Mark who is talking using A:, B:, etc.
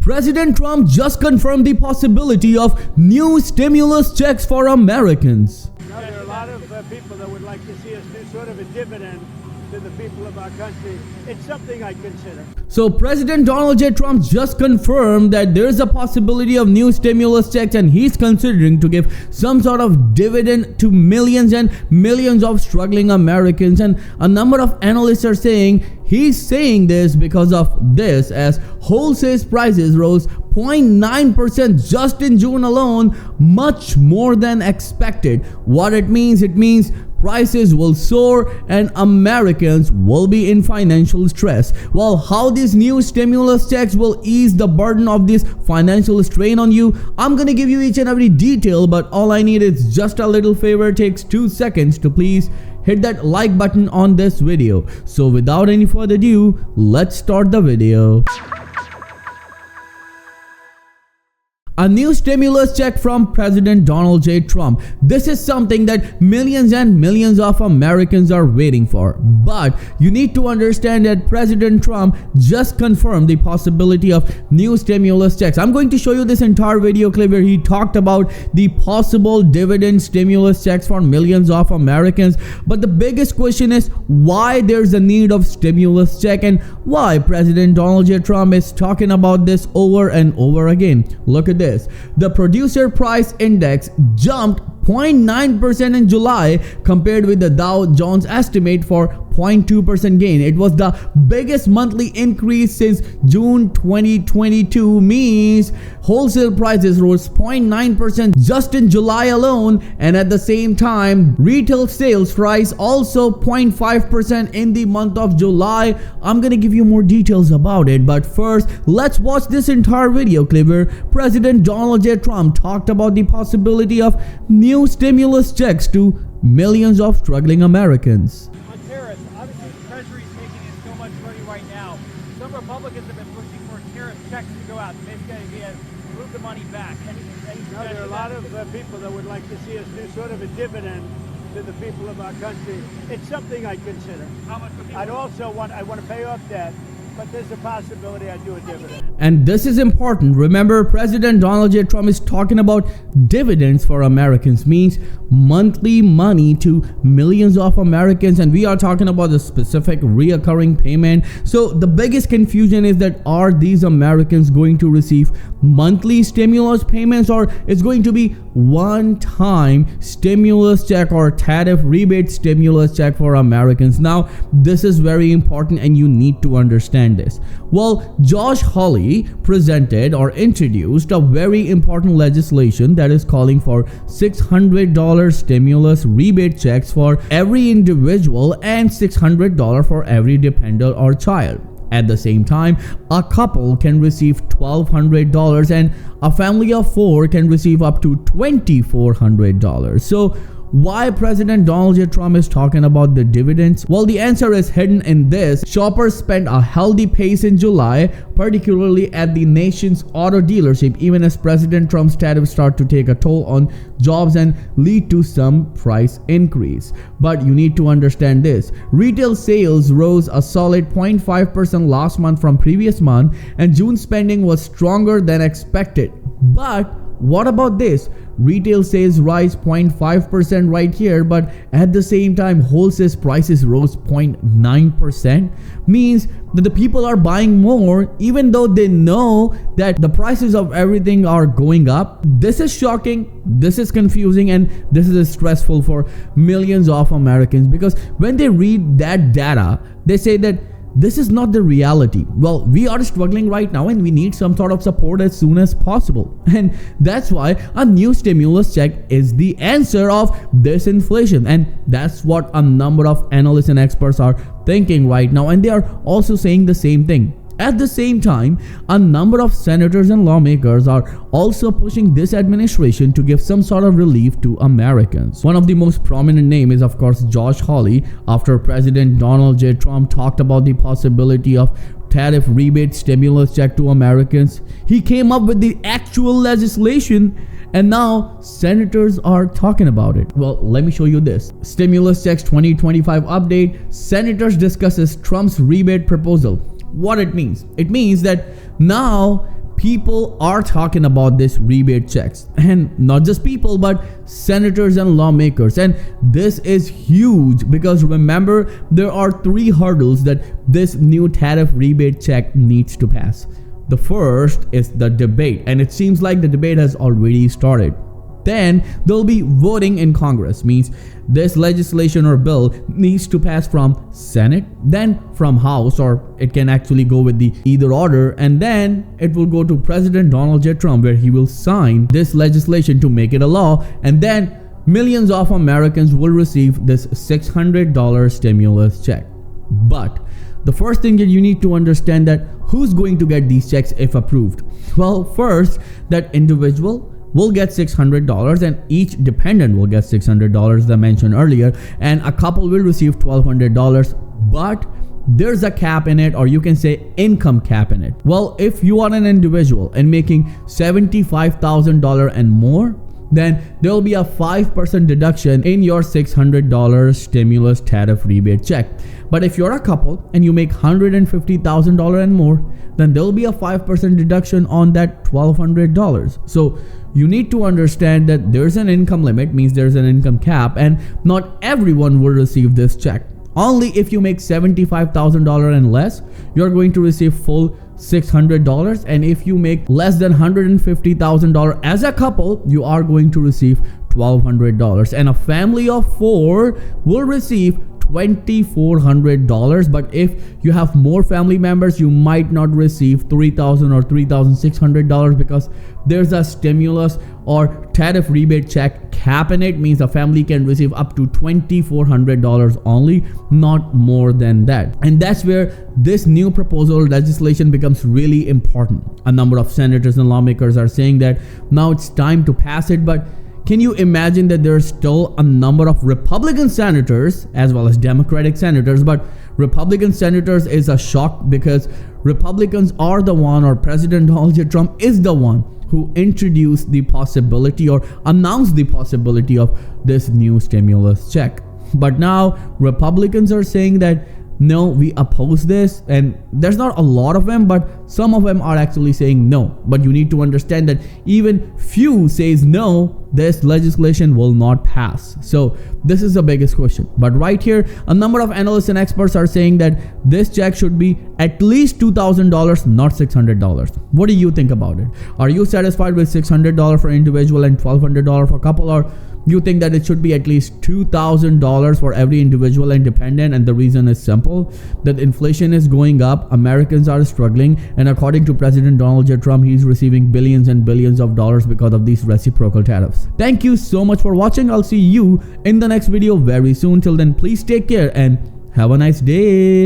A: President Trump just confirmed the possibility of new stimulus checks for Americans.
B: Now, there are a lot of people that would like to see us do sort of a dividend to the people of our country. It's something I consider.
A: So President Donald J. Trump just confirmed that there is a possibility of new stimulus checks, and he's considering to give some sort of dividend to millions and millions of struggling Americans. And a number of analysts are saying he's saying this because of this, as wholesale prices rose 0.9% just in June alone, much more than expected. What it means prices will soar and Americans will be in financial stress. Well, how these new stimulus checks will ease the burden of this financial strain on you, I'm gonna give you each and every detail, but all I need is just a little favor. It takes 2 seconds to please hit that like button on this video. So without any further ado, let's start the video. A new stimulus check from President Donald J. Trump. This is something that millions and millions of Americans are waiting for. But you need to understand that President Trump just confirmed the possibility of new stimulus checks. I'm going to show you this entire video clip where he talked about the possible dividend stimulus checks for millions of Americans. But the biggest question is why there's a need of stimulus check and why President Donald J. Trump is talking about this over and over again. Look at this. The producer price index jumped 0.9% in July compared with the Dow Jones estimate for 0.2% gain. It was the biggest monthly increase since June 2022, means wholesale prices rose 0.9% just in July alone, and at the same time retail sales rise also 0.5% in the month of July. I'm gonna give you more details about it, but first let's watch this entire video clip where President Donald J. Trump talked about the possibility of new stimulus checks to millions of struggling Americans.
C: On tariffs, obviously the Treasury is making in so much money right now. Some Republicans have been pushing for tariff checks to go out to basically move the money back.
B: Now, there are a lot of people that would like to see us do sort of a dividend to the people of our country. It's something I consider.
C: How much would people?
B: I want to pay off debt, but there's a possibility I'd do a dividend.
A: And this is important. Remember, President Donald J. Trump is talking about dividends for Americans, means monthly money to millions of Americans, and we are talking about the specific reoccurring payment. So the biggest confusion is that are these Americans going to receive monthly stimulus payments, or it's going to be one-time stimulus check or tariff rebate stimulus check for Americans? Now, this is very important and you need to understand this. Well, Josh Hawley presented or introduced a very important legislation that is calling for $600 stimulus rebate checks for every individual and $600 for every dependent or child. At the same time, a couple can receive $1,200 and a family of 4 can receive up to $2,400. So why President Donald J. Trump is talking about the dividends? Well, the answer is hidden in this. Shoppers spent a healthy pace in July, particularly at the nation's auto dealership, even as President Trump's tariffs start to take a toll on jobs and lead to some price increase. But you need to understand this. Retail sales rose a solid 0.5% last month from previous month, and June spending was stronger than expected. But what about this? Retail sales rise 0.5% right here, but at the same time wholesale prices rose 0.9%, means that the people are buying more even though they know that the prices of everything are going up. This is shocking, this is confusing, and this is stressful for millions of Americans, because when they read that data, they say that this is not the reality. Well, we are struggling right now and we need some sort of support as soon as possible. And that's why a new stimulus check is the answer of this inflation. And that's what a number of analysts and experts are thinking right now. And they are also saying the same thing. At the same time, a number of senators and lawmakers are also pushing this administration to give some sort of relief to Americans. One of the most prominent names is, of course, Josh Hawley. After President Donald J. Trump talked about the possibility of tariff rebate stimulus check to Americans, he came up with the actual legislation, and now senators are talking about it. Well, let me show you this. Stimulus checks 2025 update. Senators discusses Trump's rebate proposal. What it means? It means that now people are talking about this rebate checks, and not just people but senators and lawmakers. And this is huge because remember, there are 3 hurdles that this new tariff rebate check needs to pass. The first is the debate, and it seems like the debate has already started. Then there'll be voting in Congress, means this legislation or bill needs to pass from Senate, then from House, or it can actually go with the either order, and then it will go to President Donald J. Trump, where he will sign this legislation to make it a law, and then millions of Americans will receive this $600 stimulus check. But the first thing that you need to understand, that who's going to get these checks if approved? Well, first, that individual will get $600, and each dependent will get $600 as I mentioned earlier, and a couple will receive $1,200. But there's a cap in it, or you can say income cap in it. Well, if you are an individual and making $75,000 and more, then there will be a 5% deduction in your $600 stimulus tariff rebate check. But if you're a couple and you make $150,000 and more, then there will be a 5% deduction on that $1,200. So you need to understand that there's an income limit, means there's an income cap, and not everyone will receive this check. Only if you make $75,000 and less, you're going to receive full $600, and if you make less than $150,000 as a couple, you are going to receive $1,200, and a family of 4 will receive $2,400. But if you have more family members, you might not receive $3,000 or $3,600 because there's a stimulus or tariff rebate check cap in it, means a family can receive up to $2,400 only, not more than that. And that's where this new proposal legislation becomes really important. A number of senators and lawmakers are saying that now it's time to pass it, but can you imagine that there's still a number of Republican senators as well as Democratic senators, but Republican senators is a shock because Republicans are the one, or President Donald J. Trump is the one who introduced the possibility or announced the possibility of this new stimulus check. But now Republicans are saying that no, we oppose this, and there's not a lot of them, but some of them are actually saying no. But you need to understand that even few says no, this legislation will not pass. So this is the biggest question. But right here, a number of analysts and experts are saying that this check should be at least $2,000, not $600. What do you think about it? Are you satisfied with $600 for individual and $1,200 for couple, or you think that it should be at least $2,000 for every individual and dependent? And the reason is simple, that inflation is going up, Americans are struggling, and according to President Donald J. Trump, he's receiving billions and billions of dollars because of these reciprocal tariffs. Thank you so much for watching. I'll see you in the next video very soon. Till then, please take care and have a nice day.